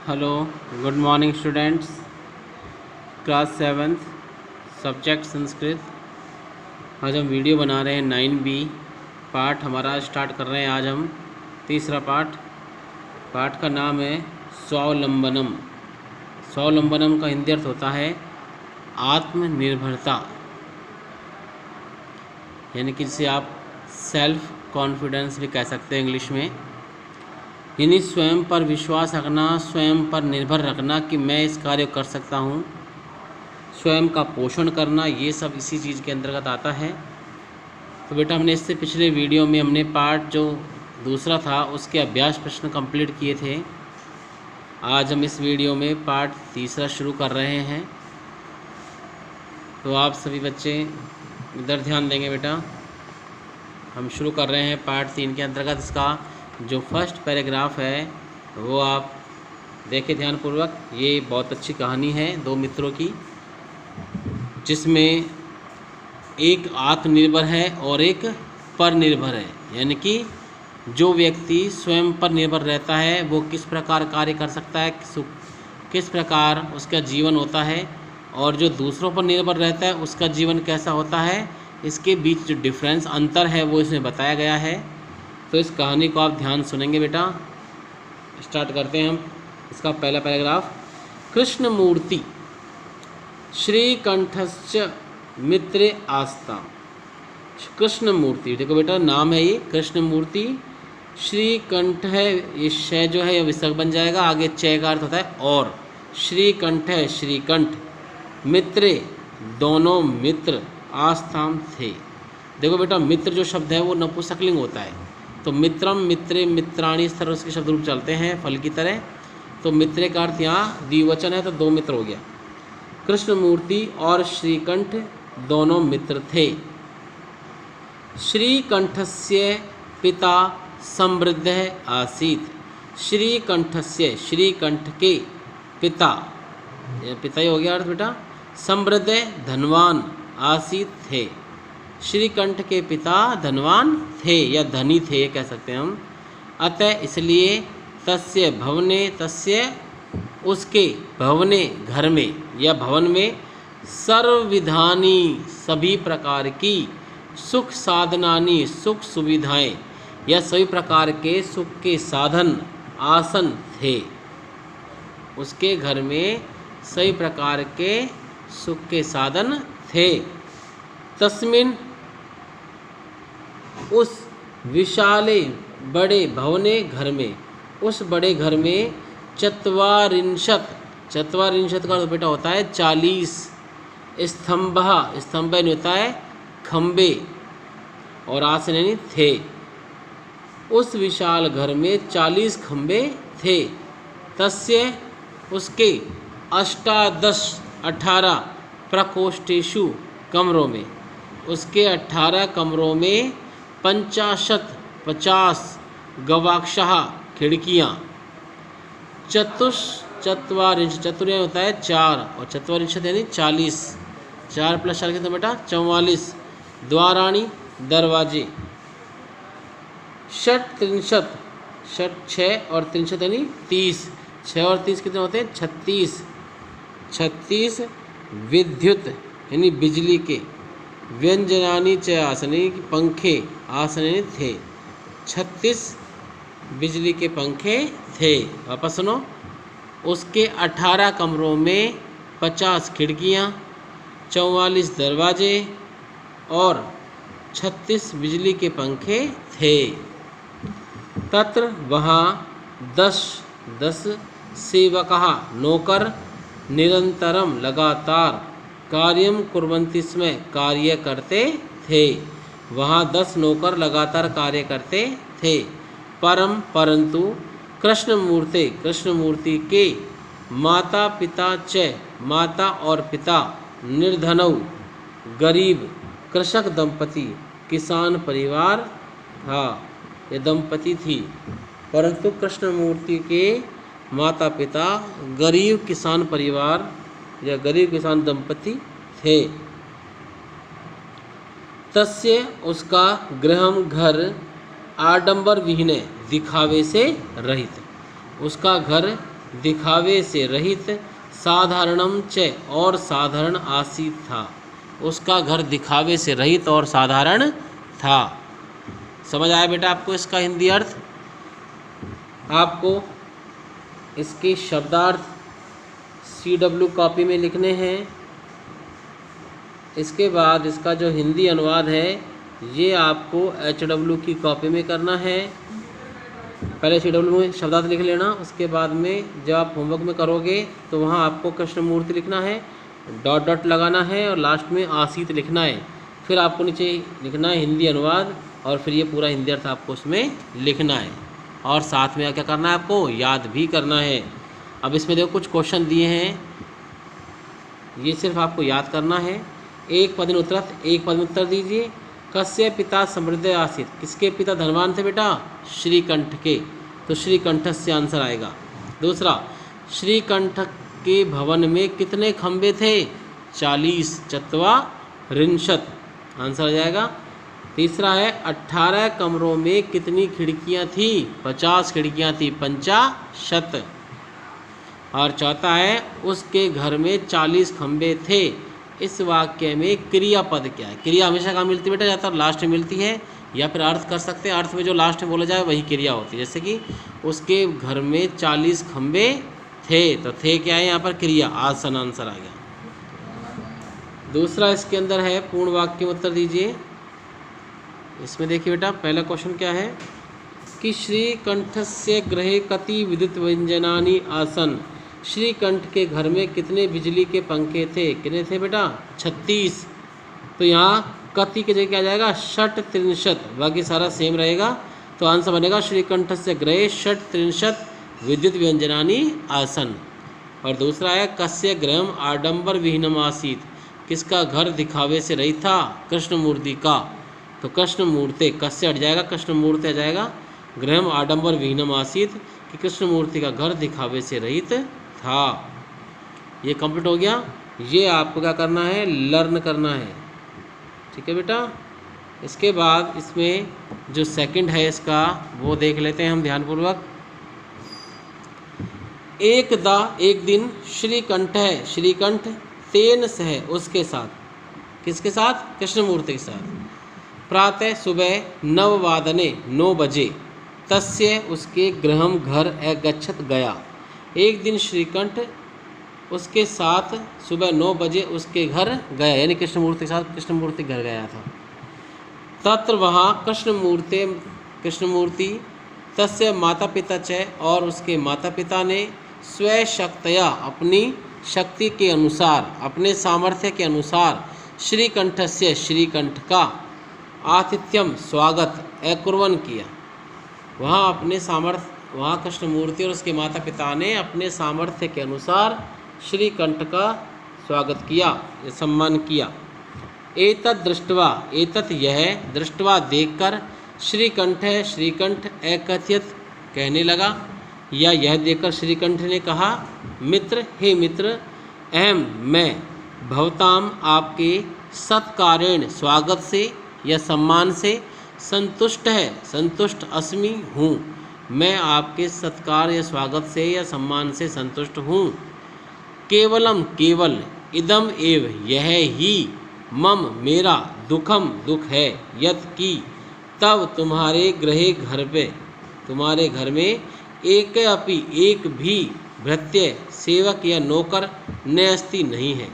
Hello, good morning students. Class 7th subject Sanskrit. आज हम video बना रहे हैं 9B पार्ट हमारा स्टार्ट कर रहे हैं। आज हम तीसरा पार्ट का नाम है स्वावलंबनम। स्वावलंबनम का हिंदी अर्थ होता है आत्मनिर्भरता, यानी कि जिसे आप सेल्फ कॉन्फिडेंस भी कह सकते हैं इंग्लिश में। यानी स्वयं पर विश्वास रखना, स्वयं पर निर्भर रखना कि मैं इस कार्य कर सकता हूँ, स्वयं का पोषण करना, ये सब इसी चीज़ के अंतर्गत आता है। तो बेटा हमने इससे पिछले वीडियो में हमने पार्ट जो दूसरा था उसके अभ्यास प्रश्न कंप्लीट किए थे। आज हम इस वीडियो में पार्ट तीसरा शुरू कर रहे हैं। तो आप सभी बच्चे इधर ध्यान देंगे बेटा। हम शुरू कर रहे हैं पार्ट 3 के अंतर्गत। इसका जो फर्स्ट पैराग्राफ है वो आप देखें ध्यानपूर्वक। ये बहुत अच्छी कहानी है दो मित्रों की, जिसमें एक आत्मनिर्भर है और एक परनिर्भर है। यानी कि जो व्यक्ति स्वयं पर निर्भर रहता है वो किस प्रकार कार्य कर सकता है, किस प्रकार उसका जीवन होता है, और जो दूसरों पर निर्भर रहता है उसका जीवन कैसा होता है, इसके बीच जो डिफरेंस अंतर है वो इसमें बताया गया है। तो इस कहानी को आप ध्यान सुनेंगे बेटा। स्टार्ट करते हैं हम। इसका पहला पैराग्राफ। कृष्णमूर्ति श्रीकंठस्य मित्रे आस्ता। कृष्णमूर्ति, देखो बेटा नाम है ये कृष्णमूर्ति। श्रीकंठ है, ये शय जो है यह विसर्ग बन जाएगा, आगे चय का अर्थ होता है और। श्रीकंठ है श्रीकंठ, मित्रे दोनों मित्र, आस्थाम थे। देखो बेटा मित्र जो शब्द है वो नपुंसकलिंग होता है। तो मित्रम, मित्रे, मित्राणी, इस तरह उसके शब्द रूप चलते हैं फल की तरह। तो मित्रे का अर्थ यहाँ द्विवचन है तो दो मित्र हो गया। कृष्णमूर्ति और श्रीकंठ दोनों मित्र थे। श्रीकंठस्य पिता समृद्ध आसीत्। श्रीकंठस्य, श्रीकंठ के पिता, ये पिता ही हो गया अर्थ बेटा। समृद्ध धनवान, आसीत् थे। श्रीकंठ के पिता धनवान थे या धनी थे ये कह सकते हैं हम। अतः इसलिए तस्य भवने, तस्य उसके, भवने घर में या भवन में, सर्वविधानी सभी प्रकार की, सुख साधनानी सुख सुविधाएं या सभी प्रकार के सुख के साधन, आसन थे। उसके घर में सभी प्रकार के सुख के साधन थे। तस्मिन, उस विशाले बड़े भवने घर में, उस बड़े घर में, चत्वारिंशत्, चत्वारिंशत् का बेटा होता है 40, स्तंभ, स्तंभ होता है खंबे, और आसन यानी थे। उस विशाल घर में 40 खंबे थे। तस्य उसके, 18 प्रकोष्ठेषु कमरों में, उसके 18 कमरों में, 50 गवाक्षः खिड़कियाँ, चतुर्विंश, चतुर्य होता है 4 और चत्वारिंशत् यानी 40, 4 + 4 कितना बेटा 44, द्वाराणी दरवाजे, षट्त्रिंशत्, षट 6 और त्रिंशत् यानी 30, 6 और 30 कितने होते हैं 36 विद्युत यानी बिजली के, व्यंजनानी च आसन यानी पंखे, आसन यानी थे, 36 बिजली के पंखे थे। वापस सुनो। उसके 18 कमरों में 50 खिड़कियाँ, 44 दरवाजे और 36 बिजली के पंखे थे। तत्र वहाँ 10 सेवकः नौकर, निरंतरम लगातार, कार्यम कुर्वन्ति स्म कार्य करते थे। वहाँ 10 नौकर लगातार कार्य करते थे। परंतु कृष्णमूर्ति, कृष्णमूर्ति के माता पिता च, माता और पिता, निर्धनौ गरीब, कृषक दंपति, किसान परिवार था, ये दंपति थी। परंतु कृष्णमूर्ति के माता पिता गरीब किसान परिवार या गरीब किसान दंपति थे। तस्य उसका गृहम घर, आडंबर विहीन, दिखावे से रहित, उसका घर दिखावे से रहित साधारणम च और साधारण आसीत था। उसका घर दिखावे से रहित और साधारण था। समझ आया बेटा आपको इसका हिंदी अर्थ? आपको इसके शब्दार्थ CW कॉपी में लिखने हैं। इसके बाद इसका जो हिंदी अनुवाद है ये आपको HW की कॉपी में करना है। पहले CW में शब्दार्थ लिख लेना, उसके बाद में जब आप होमवर्क में करोगे तो वहाँ आपको कृष्णमूर्ति लिखना है, डॉट डॉट लगाना है और लास्ट में आसीत लिखना है। फिर आपको नीचे लिखना है हिंदी अनुवाद और फिर ये पूरा हिंदी अर्थ आपको उसमें लिखना है और साथ में क्या करना है आपको याद भी करना है। अब इसमें देखो कुछ क्वेश्चन दिए हैं, ये सिर्फ आपको याद करना है। एक पद में उत्तरत, एक पद में उत्तर दीजिए। कस्य पिता समृद्ध आसीत, किसके पिता धनवान थे बेटा? श्रीकंठ के, तो श्रीकंठ से आंसर आएगा। दूसरा, श्रीकंठ के भवन में कितने खंबे थे? 40, चत्वारिंशत्, आंसर आ जाएगा। तीसरा है 18 कमरों में कितनी खिड़कियां थी? 50 खिड़कियां थी, पंचाशत्। और चौथा है उसके घर में 40 खंबे थे। इस वाक्य में क्रियापद क्या है? क्रिया हमेशा कहाँ मिलती है बेटा? ज़्यादातर लास्ट में मिलती है, या फिर अर्थ कर सकते हैं, अर्थ में जो लास्ट में बोला जाए वही क्रिया होती है। जैसे कि उसके घर में 40 खंबे थे, तो थे क्या है यहाँ पर? क्रिया, आसन आंसर आ गया। दूसरा इसके अंदर है पूर्ण वाक्य में उत्तर दीजिए। इसमें देखिए बेटा पहला क्वेश्चन क्या है कि श्रीकंठस्य गृहे कति विद्युत व्यंजनानि आसन। श्रीकंठ के घर में कितने बिजली के पंखे थे? कितने थे बेटा? 36। तो यहाँ कति की जगह क्या आ जाएगा? षट्त्रिंशत्, बाकी सारा सेम रहेगा। तो आंसर बनेगा श्रीकंठस्य गृहे षट्त्रिंशत् विद्युत व्यंजनानि आसन। और दूसरा है कस्य गृहम आडंबर विहीनम आसीत, किसका घर दिखावे से रहित था? कृष्णमूर्ति का। तो कृष्णमूर्ति, कस्य हट जाएगा, कृष्णमूर्ति आ जाएगा। गृहम आडंबर विहीनम आसीत, कि कृष्णमूर्ति का घर दिखावे से रहित था। ये कंप्लीट हो गया। ये आपको क्या करना है? लर्न करना है, ठीक है बेटा। इसके बाद इसमें जो सेकंड है इसका वो देख लेते हैं हम ध्यानपूर्वक। एक दिन श्रीकंठ है, श्रीकंठ तेन सह, उसके साथ, किसके साथ? कृष्णमूर्ति के साथ। प्रातः सुबह 9 वादने, 9 बजे, तस्य उसके गृहम घर अगच्छत गया। एक दिन श्रीकंठ उसके साथ सुबह 9 बजे उसके घर गया, यानी कृष्णमूर्ति के साथ कृष्णमूर्ति घर गया था। तत्र वहाँ कृष्णमूर्ति तस्य माता पिता च, और उसके माता पिता ने स्वशक्तया, अपनी शक्ति के अनुसार, अपने सामर्थ्य के अनुसार, श्रीकंठस्य, श्रीकंठ का आतिथ्यम, स्वागत, अकुर्वन् किया। वहाँ अपने सामर्थ्य, वहाँ कृष्णमूर्ति और उसके माता पिता ने अपने सामर्थ्य के अनुसार श्रीकंठ का स्वागत किया, सम्मान किया। एतत् दृष्ट्वा, एतत् यह, दृष्ट्वा देखकर, श्रीकंठ, श्रीकंठ अकथयत्, कहने लगा, या यह देखकर श्रीकंठ ने कहा, मित्र, हे मित्र, अहम, मैं, भवताम, आपके, सत्कारेण, स्वागत से या सम्मान से, संतुष्ट है, संतुष्ट अस्मि, हूँ, मैं आपके सत्कार या स्वागत से या सम्मान से संतुष्ट हूँ। केवलम, केवल, इदम एव, यह ही, मम, मेरा, दुखम, दुख है, यत् की, तब तुम्हारे गृहे, घर पे, तुम्हारे घर में, एक अपि, एक भी, भृत्य, सेवक या नौकर, न अस्ति, नहीं है।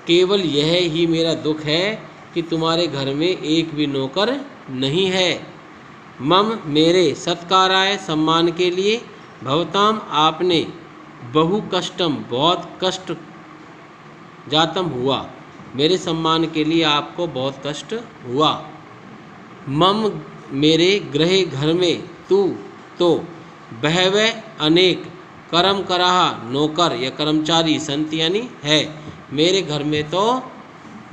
केवल यह ही मेरा दुख है कि तुम्हारे घर में एक भी नौकर नहीं है। मम, मेरे, सत्काराय, सम्मान के लिए, भवताम, आपने, बहु कष्टम, बहुत कष्ट, जातम, हुआ, मेरे सम्मान के लिए आपको बहुत कष्ट हुआ। मम, मेरे, गृहे, घर में, तू, तो, बहवे, अनेक, कर्म कराहा, नौकर या कर्मचारी, संत यानी है, मेरे घर में तो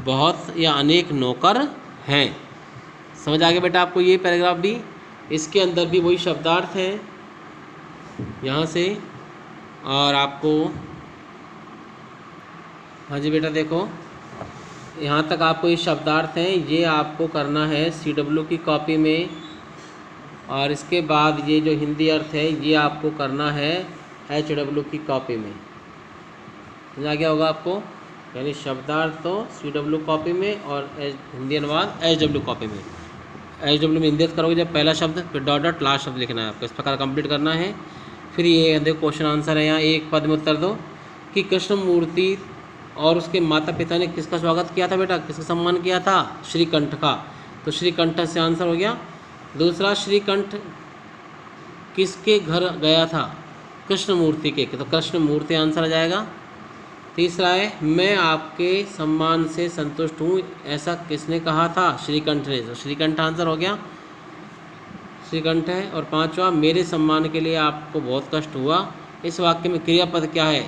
बहुत या अनेक नौकर हैं। समझ आ गया बेटा आपको ये पैराग्राफ भी? इसके अंदर भी वही शब्दार्थ हैं यहाँ से, और आपको, हाँ जी बेटा देखो, यहाँ तक आपको ये शब्दार्थ हैं, ये आपको करना है CW की कॉपी में। और इसके बाद ये जो हिंदी अर्थ है ये आपको करना है HW की कॉपी में। समझ आ गया होगा आपको, यानी शब्दार्थ तो CW कॉपी में और हिंदी अनुवाद HW कॉपी में। HW में हिंदी करोगे जब पहला शब्द, फिर डॉट डॉट लास्ट शब्द लिखना है आपको, इस प्रकार कंप्लीट करना है। फिर ये देखो क्वेश्चन आंसर है, यहाँ एक पद में उत्तर दो कि कृष्ण मूर्ति और उसके माता पिता ने किसका स्वागत किया था बेटा, किसका सम्मान किया था, श्रीकंठ का। तो श्रीकंठ से आंसर हो गया। दूसरा, श्रीकंठ किसके घर गया था, कृष्ण मूर्ति के, तो कृष्ण मूर्ति आंसर आ जाएगा। तीसरा है, मैं आपके सम्मान से संतुष्ट हूँ, ऐसा किसने कहा था, श्रीकंठ ने, तो श्रीकंठ आंसर हो गया, श्रीकंठ है। और पांचवा, मेरे सम्मान के लिए आपको बहुत कष्ट हुआ, इस वाक्य में क्रियापद क्या है,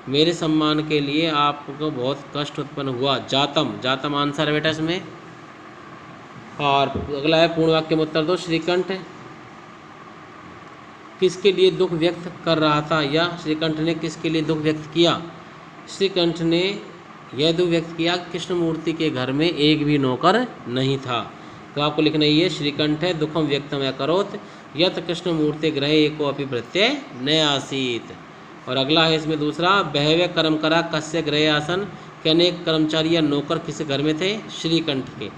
मेरे सम्मान के लिए आपको बहुत कष्ट उत्पन्न हुआ, जातम, जातम आंसर है बेटा इसमें। और अगला है पूर्ण वाक्य में उत्तर दो, श्रीकंठ किसके लिए दुख व्यक्त कर रहा था, या श्रीकंठ ने किसके लिए दुख व्यक्त किया, श्रीकंठ ने यह दुख व्यक्त किया कृष्ण मूर्ति के घर में एक भी नौकर नहीं था। तो आपको लिखना ही है, श्रीकंठ दुखम व्यक्तम अकरोत् यत् कृष्ण मूर्ति ग्रहे एको अपि प्रत्यय न आसीत्। और अगला है इसमें दूसरा, बहवे कर्म करा कस्य ग्रहे आसन, के अनेक कर्मचारी या नौकर किस घर में थे, श्रीकंठ के।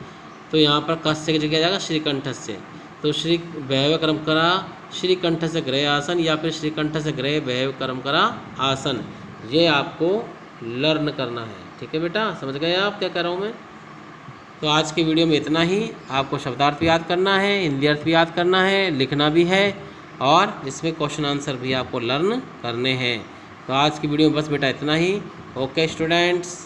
तो यहाँ पर कस्य की जगह जाएगा श्रीकंठ से। तो श्री बहवे कर्म करा श्रीकंठ से ग्रह आसन, या फिर श्रीकंठ से ग्रह बहवे कर्म करा आसन, ये आपको लर्न करना है। ठीक है बेटा, समझ गए आप क्या कह रहा हूँ मैं। तो आज की वीडियो में इतना ही। आपको शब्दार्थ भी याद करना है, हिंदी अर्थ भी याद करना है, लिखना भी है, और इसमें क्वेश्चन आंसर भी आपको लर्न करने हैं। तो आज की वीडियो में बस बेटा इतना ही। Okay students.